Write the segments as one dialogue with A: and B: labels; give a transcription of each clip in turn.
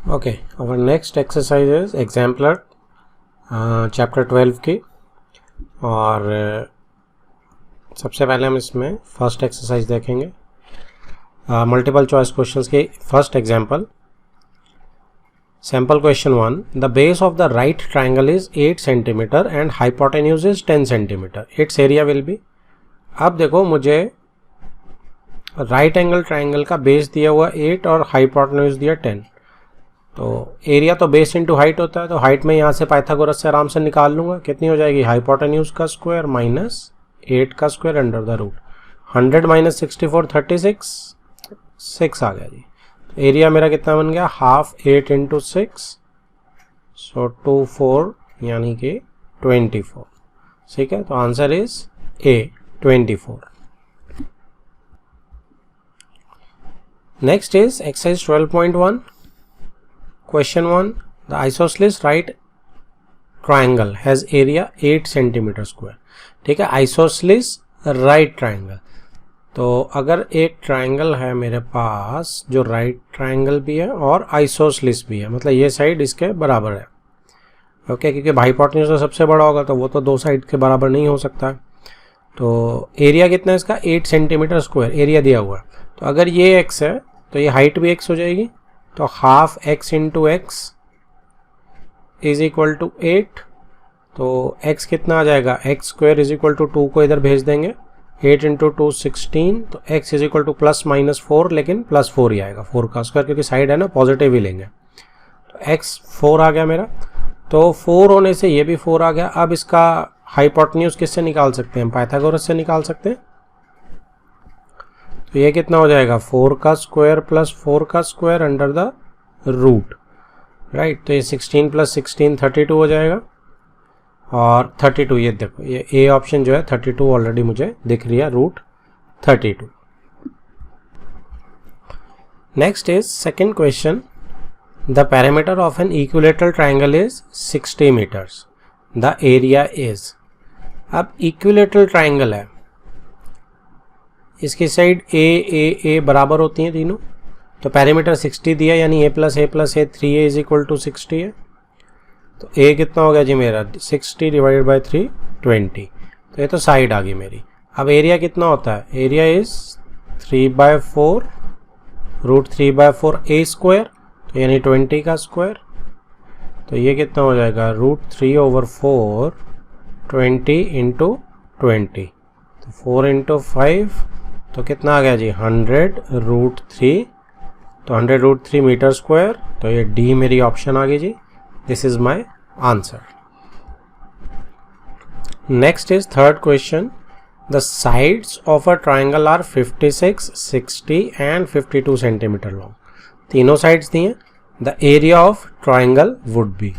A: Okay, our next exercise is exemplar chapter 12 की। और सबसे पहले हम इसमें फर्स्ट एक्सरसाइज देखेंगे, मल्टीपल चॉइस क्वेश्चंस की first example. Sample question 1, the base of the right triangle is 8 centimetre and hypotenuse is 10 centimetre, it's area will be. अब देखो, मुझे राइट एंगल ट्राइंगल का बेस दिया हुआ 8 और हाइपोटेन्यूज दिया 10, तो एरिया तो बेस इंटू हाइट होता है, तो हाइट में यहाँ से पाइथागोरस से आराम से निकाल लूंगा। कितनी हो जाएगी? हाइपोटेन्यूज का स्क्वायर माइनस 8 का square under the root 100 minus 64 36 6 आ गया जी। तो एरिया मेरा कितना बन गया? हाफ 8 इंटू 6, सो 24 यानी कि 24। ठीक है, तो answer is a 24। Next is exercise 12.1। Question 1, the isosceles right triangle has area 8 centimeter square। ठीक है, isosceles right triangle। तो अगर एक ट्राइंगल है मेरे पास जो राइट ट्राइंगल भी है और आइसोसलिस भी है, मतलब ये साइड इसके बराबर है, ओके, क्योंकि हाइपोटेन्यूज तो सबसे बड़ा होगा, तो वो तो दो साइड के बराबर नहीं हो सकता। तो एरिया कितना है इसका? 8 सेंटीमीटर स्क्वायर एरिया दिया हुआ है। तो अगर ये x है तो ये हाइट भी x हो जाएगी, तो half x into x is equal to 8। तो x कितना आ जाएगा? X square is equal to 2 को इधर भेज देंगे, 8 इंटू 2 16, तो x is equal two plus minus 4, लेकिन प्लस 4 ही आएगा, 4 का स्क्वायर, क्योंकि साइड है ना पॉजिटिव ही लेंगे। तो x 4 आ गया मेरा, तो 4 होने से ये भी 4 आ गया। अब इसका हाइपोटेन्यूज किससे निकाल सकते हैं? पाइथागोरस से निकाल सकते हैं। तो ये कितना हो जाएगा? 4 का स्क्वायर प्लस 4 का square under the root, right. तो ये 16 प्लस 16 32 हो जाएगा, और 32 ये देखो, ये ए ऑप्शन जो है 32 ऑलरेडी मुझे दिख रही है, root 32। Next is second question, the parameter of an equilateral triangle is 60 metres, the area is. अब इक्विलेटरल ट्राइंगल है, इसकी साइड ए बराबर होती हैं तीनों, तो पैरामीटर 60 दिया, यानी a plus a 3a is equal to 60 है। तो a कितना हो गया जी मेरा? 60 डिवाइडेड बाई 3 20। तो ये तो साइड आ गई मेरी। अब एरिया कितना होता है? Area is 3/4 root 3/4 a square, तो यानी 20 का स्क्वायर। तो ये कितना हो जाएगा? रूट 3/4 20 इंटू 20, तो 4 इंटू 5, तो कितना आ गया जी? 100 रूट 3, तो 100 रूट 3 मीटर स्क्वायर। तो ये डी मेरी ऑप्शन आ गई जी, this is my answer. Next is third question, the sides of a triangle are 56 60 and 52 centimetre long. तीनों साइड्स दी हैं, the area of triangle would be.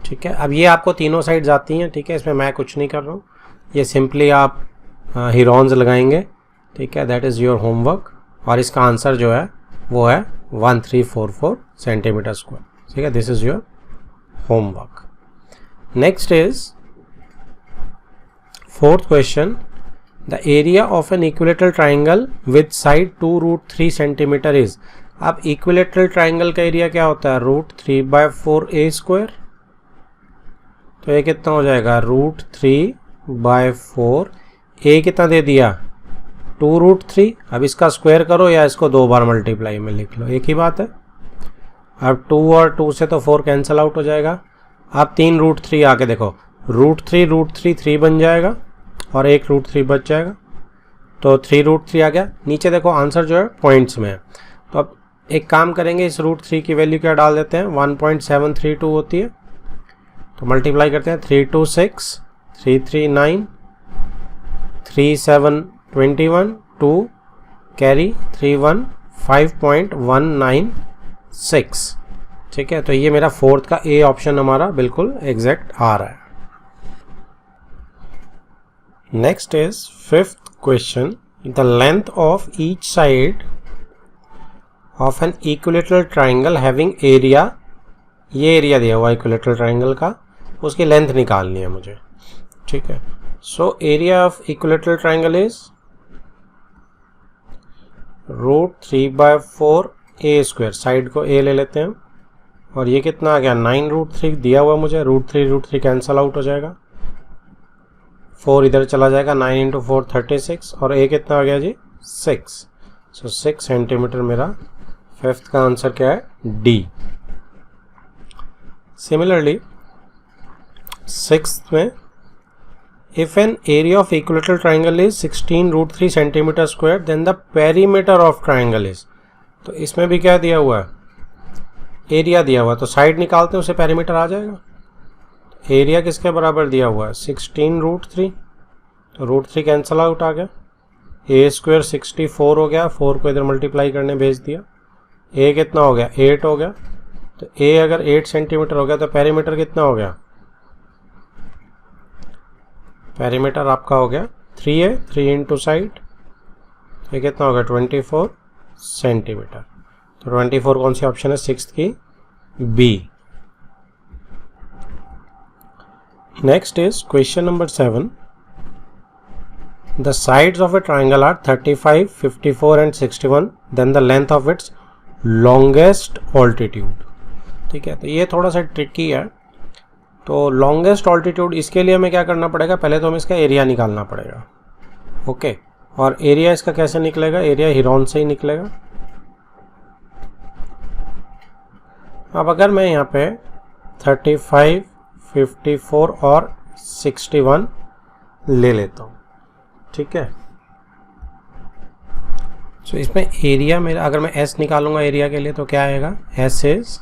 A: ठीक है, अब ये आपको तीनों साइड्स आती हैं, ठीक है, इसमें मैं कुछ नहीं कर रहा हूँ, ये सिंपली आप हीरोन्स लगाएंगे, ठीक है, दैट इज़ योर होमवर्क। और इसका आंसर जो है वो है 1344 सेंटीमीटर स्क्वायर। ठीक है, this is your homework. Next is fourth question, the area of an equilateral triangle with side 2 root 3 centimetre is. अब इक्विलेटरल ट्राइंगल का एरिया क्या होता है? Root 3/4 a square. तो ये कितना हो जाएगा? रूट 3/4, a कितना दे दिया? 2 रूट 3। अब इसका स्क्वायर करो या इसको 2 बार मल्टीप्लाई में लिख लो, एक ही बात है। अब 2 और 2 से तो 4 कैंसिल आउट हो जाएगा। अब 3 रूट 3 आके देखो, रूट 3 3 बन जाएगा और 1 रूट 3 बच जाएगा, तो 3 रूट 3 आ गया। नीचे देखो आंसर जो है पॉइंट्स में है, तो अब एक काम करेंगे, इस रूट 3 की वैल्यू क्या डाल देते हैं? 1.732 होती है, तो मल्टीप्लाई करते हैं। 3 2 6 3 3 9 3 7 21 2 कैरी 3 1 5.196। ठीक है, तो ये मेरा फोर्थ का ए ऑप्शन हमारा बिल्कुल एग्जैक्ट आ रहा है। Next is fifth question, the length of each side of an equilateral triangle having area. ये एरिया दिया हुआ इक्विलेटरल ट्राइंगल का, उसकी लेंथ निकालनी है मुझे। ठीक है, so area of equilateral triangle is root 3/4 a square, side को a ले लेते हैं, और ये कितना आ गया 9√3 दिया हुआ मुझे, √3 कैंसल आउट हो जाएगा, 4 इधर चला जाएगा, 9 × 4 36 और ए कितना आ गया जी 6। सो 6 सेंटीमीटर मेरा फिफ्थ का आंसर क्या है डी। सिमिलरली सिक्स्थ में if an area of equilateral triangle is 16√3 centimetre square then the perimeter of triangle is, तो इसमें भी क्या दिया हुआ है एरिया दिया हुआ है, तो साइड निकालते हैं उसे पेरीमीटर आ जाएगा। एरिया किसके बराबर दिया हुआ है 16√3, तो √3 कैंसल आउट आ गया, ए स्क्वायर 64 हो गया, 4 को इधर मल्टीप्लाई करने भेज दिया, ए कितना हो गया 8 हो गया, तो ए अगर 8 सेंटीमीटर हो गया तो पेरीमीटर कितना हो गया, पेरीमीटर आपका हो गया 3 3 इंटू साइड, ये कितना हो गया 24 सेंटीमीटर। तो 24 कौन सी ऑप्शन है सिक्स्थ की B. Next is question number 7। The sides of a triangle are 35, 54 and 61, then the length of its longest altitude. ठीक है, तो ये थोड़ा सा ट्रिकी है। तो लॉन्गेस्ट ऑल्टीट्यूड इसके लिए हमें क्या करना पड़ेगा, पहले तो हमें इसका एरिया निकालना पड़ेगा। ओके, और एरिया इसका कैसे निकलेगा, एरिया हीरोन से ही निकलेगा। अब अगर मैं यहाँ पे 35, 54 और 61 ले लेता हूँ, ठीक है, तो इसमें एरिया मेरा, अगर मैं एस निकालूंगा एरिया के लिए तो क्या आएगा, एस इज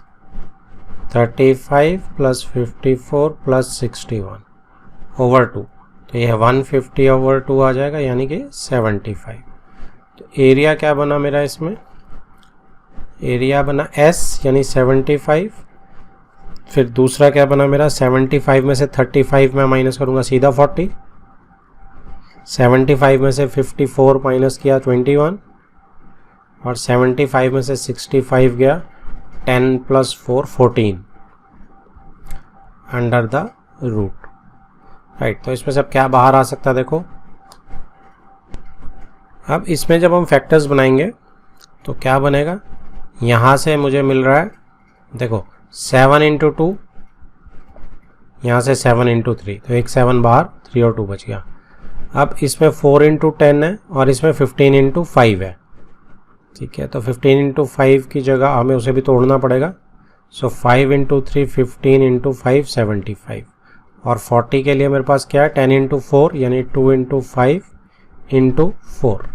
A: 35 + 54 + 61 ओवर 2, तो यह 150 ओवर 2 आ जाएगा, यानी कि 75। तो एरिया क्या बना मेरा, इसमें एरिया बना एस यानी 75, फिर दूसरा क्या बना मेरा 75 में से 35 में माइनस करूंगा सीधा 40, 75 में से 54 माइनस किया 21, और 75 में से 65 गया 10 + 4 14 अंडर द रूट। राइट, तो इसमें से अब क्या बाहर आ सकता है देखो। अब इसमें जब हम फैक्टर्स बनाएंगे तो क्या बनेगा, यहाँ से मुझे मिल रहा है देखो 7 × 2, यहाँ से 7 × 3, तो एक 7 बाहर, 3 और 2 बच गया। अब इसमें 4 × 10 है और इसमें 15 × 5 है। ठीक है, तो 15 × 5 की जगह हमें उसे भी तोड़ना पड़ेगा। सो 5 × 3 15 × 5 75, और 40 के लिए मेरे पास क्या है 10 × 4 यानी 2 × 5 × 4।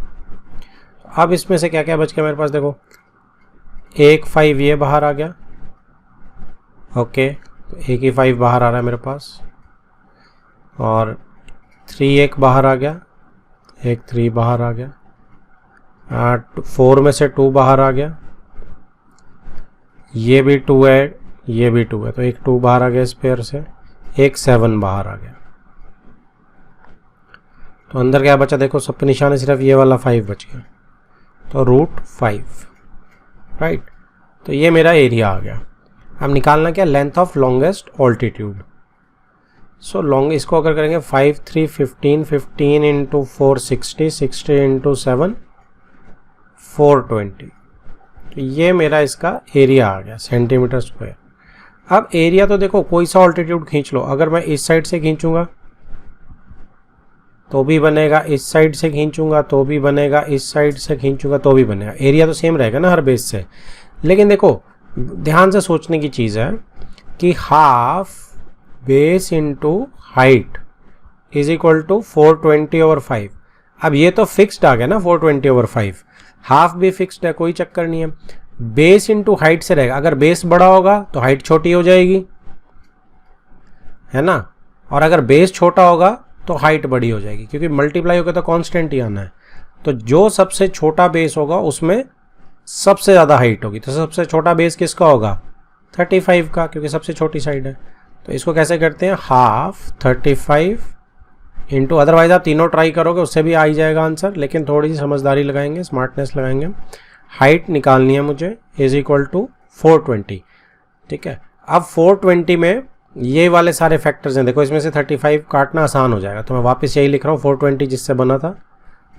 A: अब इसमें से क्या क्या बच गया मेरे पास देखो, एक 5 ये बाहर आ गया। ओके, तो एक ही 5 बाहर आ रहा है मेरे पास, और 3 एक बाहर आ गया, एक 3 बाहर आ गया, 4 में से 2 बाहर आ गया, ये भी 2 है, ये भी 2 है, तो एक 2 बाहर आ गया इस पेयर से, एक 7 बाहर आ गया। तो अंदर क्या बचा देखो, सब पे निशान है, सिर्फ ये वाला 5 बच गया, तो √5। राइट, तो ये मेरा एरिया आ गया। अब निकालना क्या, length of longest altitude. So long इसको अगर करेंगे 5 3 15 15 × 4 60 60 × 7 420, तो ये मेरा इसका एरिया आ गया सेंटीमीटर स्क्वायर। अब एरिया तो देखो कोई सा ऑल्टीट्यूड खींच लो, अगर मैं इस साइड से खींचूंगा तो भी बनेगा, इस साइड से खींचूंगा तो भी बनेगा, इस साइड से खींचूंगा तो भी बनेगा, एरिया तो सेम रहेगा ना हर बेस से। लेकिन देखो ध्यान से सोचने की चीज़ है कि half base into height is equal to 420/5। अब ये तो फिक्स्ड आ गया ना 420/5, हाफ भी फिक्स्ड है, कोई चक्कर नहीं है। बेस इंटू हाइट से रहेगा, अगर बेस बड़ा होगा तो हाइट छोटी हो जाएगी, है ना, और अगर बेस छोटा होगा तो हाइट बड़ी हो जाएगी, क्योंकि मल्टीप्लाई होगा तो कांस्टेंट ही आना है। तो जो सबसे छोटा बेस होगा उसमें सबसे ज़्यादा हाइट होगी, तो सबसे छोटा बेस किसका होगा 35 का, क्योंकि सबसे छोटी साइड है। तो इसको कैसे करते हैं, हाफ 35 इंटू, अदरवाइज आप तीनों ट्राई करोगे उससे भी आ ही जाएगा आंसर, लेकिन थोड़ी सी समझदारी लगाएंगे, स्मार्टनेस लगाएंगे। हाइट निकालनी है मुझे, इज इक्वल टू 420। ठीक है, अब 420 में ये वाले सारे फैक्टर्स हैं, देखो इसमें से 35 काटना आसान हो जाएगा, तो मैं वापस यही लिख रहा हूँ 420 जिससे बना था,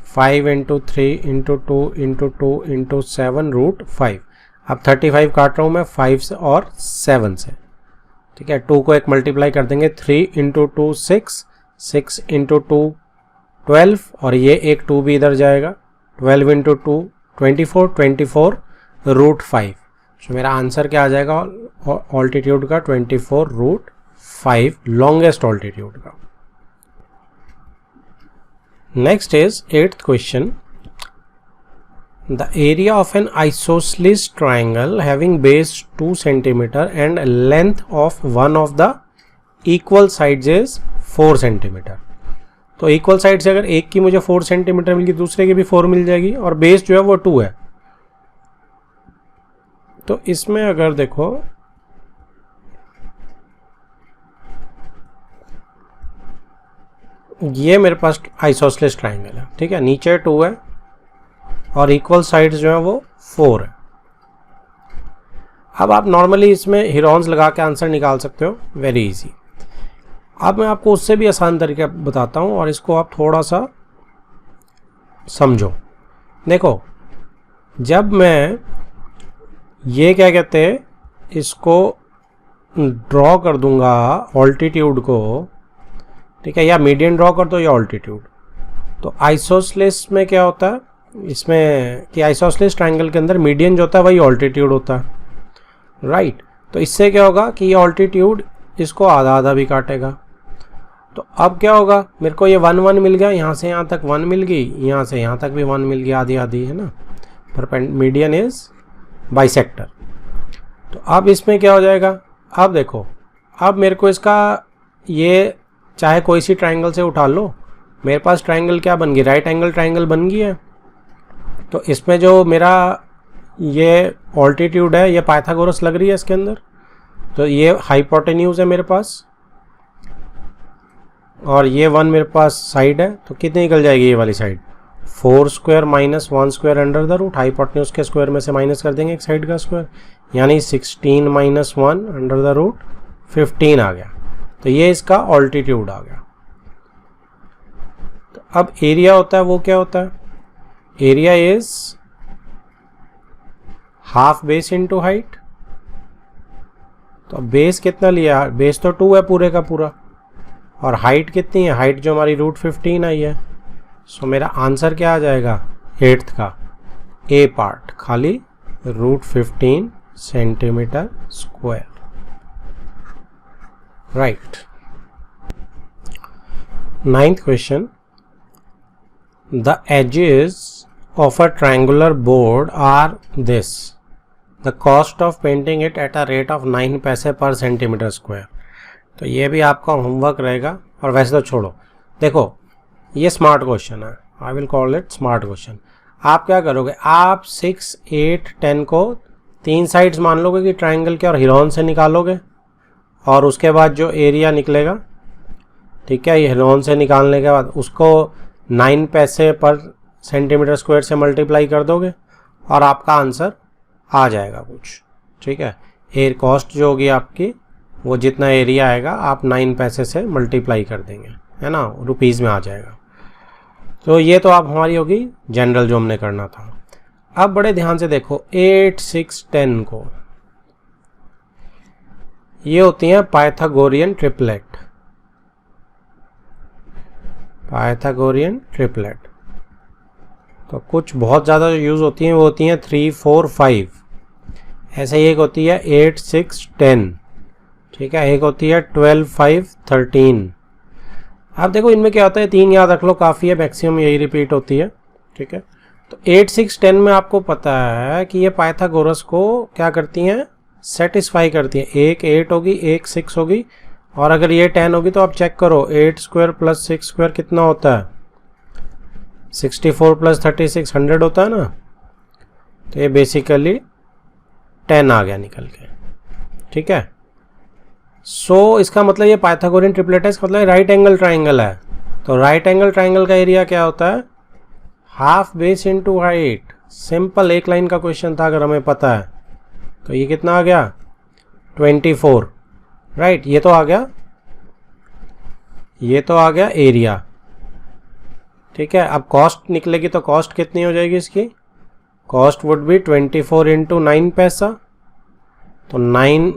A: 5 × 3 × 2 × 2 × 7 √5। अब 35 काट रहा हूँ मैं 5 से और 7 से, ठीक है। 2 को एक मल्टीप्लाई कर देंगे, 3 इंटू 2 6, 6 इंटू 2 12, और ये एक 2 भी इधर जाएगा, 12 इंटू 2 24, 24 रूट 5। तो मेरा आंसर क्या आ जाएगा ऑल्टीट्यूड का? 24 रूट 5, लॉन्गेस्ट ऑल्टीट्यूड का। Next is 8th question. The area of an isosceles triangle having base 2 cm and length of one of the equal sides is 4 cm। तो इक्वल साइड से अगर एक की मुझे 4 सेंटीमीटर मिल गई, दूसरे की भी 4 मिल जाएगी, और बेस जो है वो 2 है। तो इसमें अगर देखो ये मेरे पास आइसोसेलेस ट्राइंगल है, ठीक है। नीचे 2 है और इक्वल साइड्स जो है वो 4 है। अब आप नॉर्मली इसमें हीरोन्स लगा के आंसर निकाल सकते हो, वेरी इजी। अब मैं आपको उससे भी आसान तरीका बताता हूँ और इसको आप थोड़ा सा समझो। देखो, जब मैं ये क्या कहते हैं, इसको ड्रॉ कर दूंगा ऑल्टीट्यूड को, ठीक है, या मीडियन ड्रॉ कर दो या ऑल्टीट्यूड, तो आइसोसेलेस में क्या होता है इसमें कि आइसोसेलेस ट्राइंगल के अंदर मीडियन जो होता है वही ऑल्टीट्यूड होता है, राइट। तो इससे क्या होगा कि ये ऑल्टीट्यूड इसको आधा आधा भी काटेगा। तो अब क्या होगा, मेरे को ये 1 1 मिल गया, यहाँ से यहाँ तक 1 मिल गई, यहाँ से यहाँ तक भी 1 मिल गया, आधी आधी, है ना। Median is bisector. तो अब इसमें क्या हो जाएगा, अब देखो, अब मेरे को इसका ये चाहे कोई सी ट्राइंगल से उठा लो, मेरे पास ट्राइंगल क्या बन गई, राइट एंगल ट्राइंगल बन गई है। तो इसमें जो मेरा ये ऑल्टीट्यूड है ये पाइथागोरस लग रही है इसके अंदर, तो ये हाइपोटेन्यूज है मेरे पास, और ये 1 मेरे पास साइड है, तो कितनी निकल जाएगी ये वाली side, 4 square minus 1 square under the root, hypotenuse के स्क्वायर में से माइनस कर देंगे एक साइड का स्क्वायर, यानी 16 माइनस 1 अंडर द रूट 15 आ गया। तो ये इसका ऑल्टीट्यूड आ गया। तो अब एरिया होता है वो क्या होता है, area is half base into height. तो बेस कितना लिया, बेस तो 2 है पूरे का पूरा, और हाइट कितनी है, हाइट जो हमारी रूट 15 आई है। सो मेरा आंसर क्या आ जाएगा 8th का ए पार्ट, खाली root 15 centimetre square, right. 9th question. The edges of a triangular board are this. The cost of painting it at a rate of 9 पैसे पर सेंटीमीटर स्क्वायर। तो ये भी आपका होमवर्क रहेगा, और वैसे तो छोड़ो, देखो ये स्मार्ट क्वेश्चन है, I will call it smart question. आप क्या करोगे, आप 6 8 10 को 3 साइड्स मान लोगे कि ट्राइंगल के, और हिरोन से निकालोगे, और उसके बाद जो एरिया निकलेगा, ठीक है, ये हिरोन से निकालने के बाद उसको 9 पैसे पर सेंटीमीटर स्क्वायर से मल्टीप्लाई कर दोगे और आपका आंसर आ जाएगा कुछ, ठीक है। एयर कॉस्ट जो होगी आपकी, वो जितना एरिया आएगा आप 9 पैसे से मल्टीप्लाई कर देंगे, है ना, रुपीज़ में आ जाएगा। तो ये तो आप हमारी होगी जनरल जो हमने करना था। अब बड़े ध्यान से देखो 8 6 10 को, ये होती हैं पाइथागोरियन ट्रिपलेट, पाइथागोरियन ट्रिपलेट। तो कुछ बहुत ज़्यादा जो यूज़ होती हैं वो होती हैं 3 4 5, ऐसे ही एक होती है 8 6 10, ठीक है, एक होती है 12 5 13। अब देखो इनमें क्या होता है, 3 याद रख लो काफ़ी है, मैक्सिमम यही रिपीट होती है, ठीक है। तो 8 6 10 में आपको पता है कि ये पाइथागोरस को क्या करती हैं, सेटिस्फाई करती हैं। एक 8 होगी, एक 6 होगी, और अगर ये 10 होगी तो आप चेक करो 8 स्क्वायर प्लस 6 स्क्वायर कितना होता है, 64 प्लस 36 100 होता है ना। तो ये बेसिकली 10 आ गया निकल के, ठीक है। सो इसका मतलब ये पाइथागोरियन ट्रिपलेट है, इसका मतलब राइट एंगल ट्राइंगल है। तो राइट एंगल ट्राइंगल का एरिया क्या होता है, half base into height. Simple एक लाइन का क्वेश्चन था, अगर हमें पता है तो ये कितना आ गया 24, राइट। ये तो आ गया, ये तो आ गया एरिया, ठीक है। अब कॉस्ट निकलेगी तो कॉस्ट कितनी हो जाएगी इसकी, कॉस्ट वुड बी 24 इंटू 9 पैसा, तो 9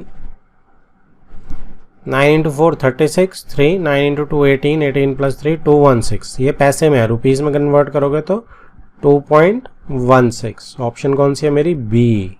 A: इंटू 4 36, 3 9 इंटू 2 18, 18 प्लस 3 216। ये पैसे में है, रुपीज़ में कन्वर्ट करोगे तो 2.16। ऑप्शन कौन सी है मेरी? बी।